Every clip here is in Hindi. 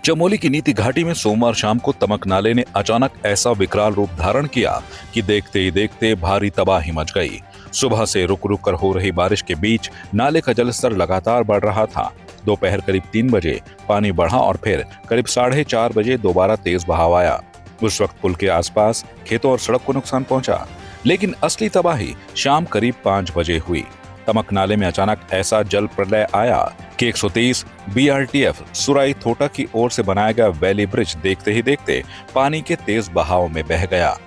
चमोली की नीति घाटी में सोमवार शाम को तमक नाले ने अचानक ऐसा विकराल रूप धारण किया कि देखते ही देखते भारी तबाही मच गई। सुबह से रुक रुक कर हो रही बारिश के बीच नाले का जलस्तर लगातार बढ़ रहा था। दोपहर करीब 3 बजे पानी बढ़ा और फिर करीब 4:30 बजे दोबारा तेज बहाव आया। उस वक्त पुल के आसपास खेतों और सड़क को नुकसान पहुंचा, लेकिन असली तबाही शाम करीब 5 बजे हुई। तमक नाले में अचानक ऐसा जल प्रलय आया कि 130 BRTF सुराई थोटा की ओर से बनाया गया वैली ब्रिज देखते ही देखते पानी के तेज बहाव में बह गया।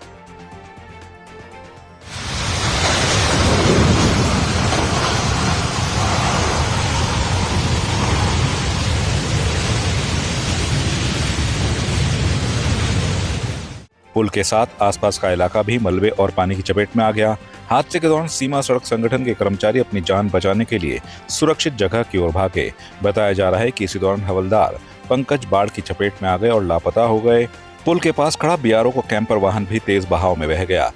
पुल के साथ आसपास का इलाका भी मलबे और पानी की चपेट में आ गया। हादसे के दौरान सीमा सड़क संगठन के कर्मचारी अपनी जान बचाने के लिए सुरक्षित जगह की ओर भागे। बताया जा रहा है कि इसी दौरान हवलदार पंकज बाढ़ की चपेट में आ गए और लापता हो गए। पुल के पास खड़ा BRO को कैंपर वाहन भी तेज बहाव में बह गया।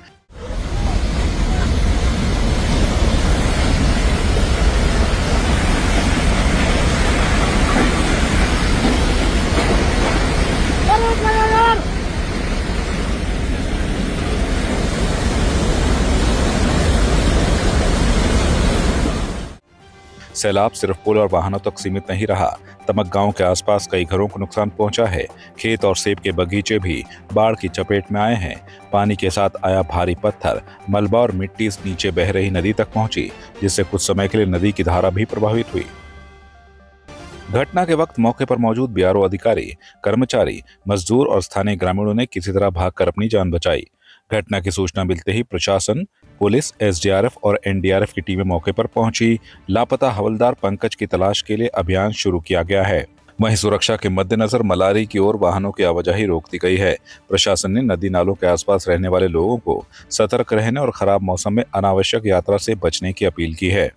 सैलाब सिर्फ पुल और वाहनों तक सीमित नहीं रहा। तमक गांव के आसपास कई घरों को नुकसान पहुंचा है। खेत और सेब के बगीचे भी बाढ़ की चपेट में आए हैं। पानी के साथ आया भारी पत्थर, मलबा और मिट्टी नीचे बह रही नदी तक पहुंची, जिससे कुछ समय के लिए नदी की धारा भी प्रभावित हुई। घटना के वक्त मौके पर मौजूद BRO अधिकारी, कर्मचारी, मजदूर और स्थानीय ग्रामीणों ने किसी तरह भागकर अपनी जान बचाई। घटना की सूचना मिलते ही प्रशासन, पुलिस, SDRF और NDRF की टीमें मौके पर पहुंची। लापता हवलदार पंकज की तलाश के लिए अभियान शुरू किया गया है। वहीं सुरक्षा के मद्देनजर मलारी की ओर वाहनों की आवाजाही रोक दी गई है। प्रशासन ने नदी नालों के आसपास रहने वाले लोगों को सतर्क रहने और खराब मौसम में अनावश्यक यात्रा से बचने की अपील की है।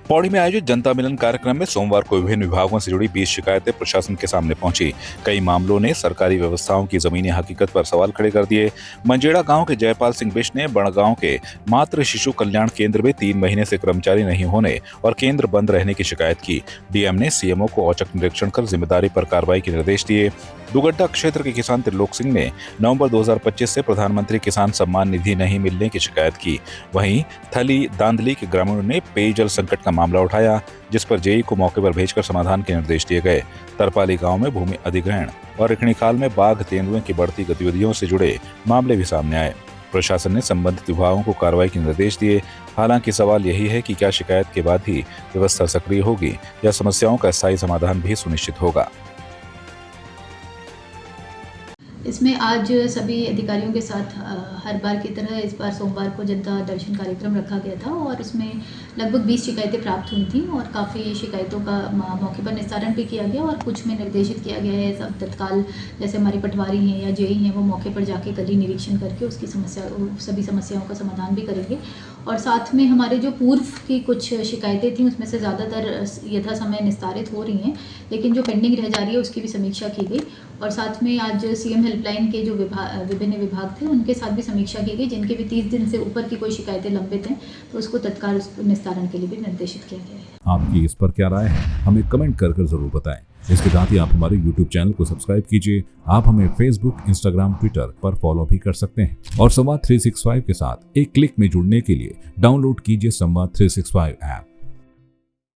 पौड़ी में आयोजित जनता मिलन कार्यक्रम में सोमवार को विभिन्न विभागों से जुड़ी 20 शिकायतें प्रशासन के सामने पहुंची। कई मामलों ने सरकारी व्यवस्थाओं की जमीनी हकीकत पर सवाल खड़े कर दिए। मंजेड़ा गांव के जयपाल सिंह बिष्ट ने बड़गांव के मातृ शिशु कल्याण केंद्र में 3 महीने से कर्मचारी नहीं होने और केंद्र बंद रहने की शिकायत की। DM ने CMO को औचक निरीक्षण कर जिम्मेदारी पर कार्रवाई के निर्देश दिए। दुगड्डा क्षेत्र के किसान त्रिलोक सिंह ने नवंबर 2025 से प्रधानमंत्री किसान सम्मान निधि नहीं मिलने की शिकायत की। वहीं थली दांधली के ग्रामीणों ने पेयजल संकट का मामला उठाया, जिस पर JE को मौके पर भेजकर समाधान के निर्देश दिए गए। तरपाली गांव में भूमि अधिग्रहण और रिखणीखाल में बाघ तेंदुए की बढ़ती गतिविधियों से जुड़े मामले भी सामने आए। प्रशासन ने संबंधित विभागों को कार्रवाई के निर्देश दिए। हालांकि सवाल यही है कि क्या शिकायत के बाद ही व्यवस्था सक्रिय होगी या समस्याओं का स्थायी समाधान भी सुनिश्चित होगा। इसमें आज सभी अधिकारियों के साथ हर बार की तरह इस बार सोमवार को जनता दर्शन कार्यक्रम रखा गया था और उसमें लगभग 20 शिकायतें प्राप्त हुई थी और काफ़ी शिकायतों का मौके पर निस्तारण भी किया गया और कुछ में निर्देशित किया गया है सब तत्काल, जैसे हमारे पटवारी हैं या JE हैं, वो मौके पर जाके कल ही निरीक्षण करके उसकी सभी समस्याओं का समाधान भी करेंगे। और साथ में हमारे जो पूर्व की कुछ शिकायतें थी उसमें से ज़्यादातर यथा समय निस्तारित हो रही हैं, लेकिन जो पेंडिंग रह जा रही है उसकी भी समीक्षा की गई। और साथ में आज CM हेल्पलाइन के जो विभिन्न विभाग थे उनके साथ भी समीक्षा की गई, जिनके भी 30 दिन से ऊपर की कोई शिकायतें लंबित हैं तो उसको तत्काल निस्तारण के लिए भी निर्देशित किया गया है। आपकी इस पर क्या राय है, हमें कमेंट कर जरूर बताएं। इसके साथ ही आप हमारे YouTube चैनल को सब्सक्राइब कीजिए। आप हमें Facebook, Instagram, Twitter पर फॉलो भी कर सकते हैं और संवाद 365 के साथ एक क्लिक में जुड़ने के लिए डाउनलोड कीजिए संवाद 365 ऐप।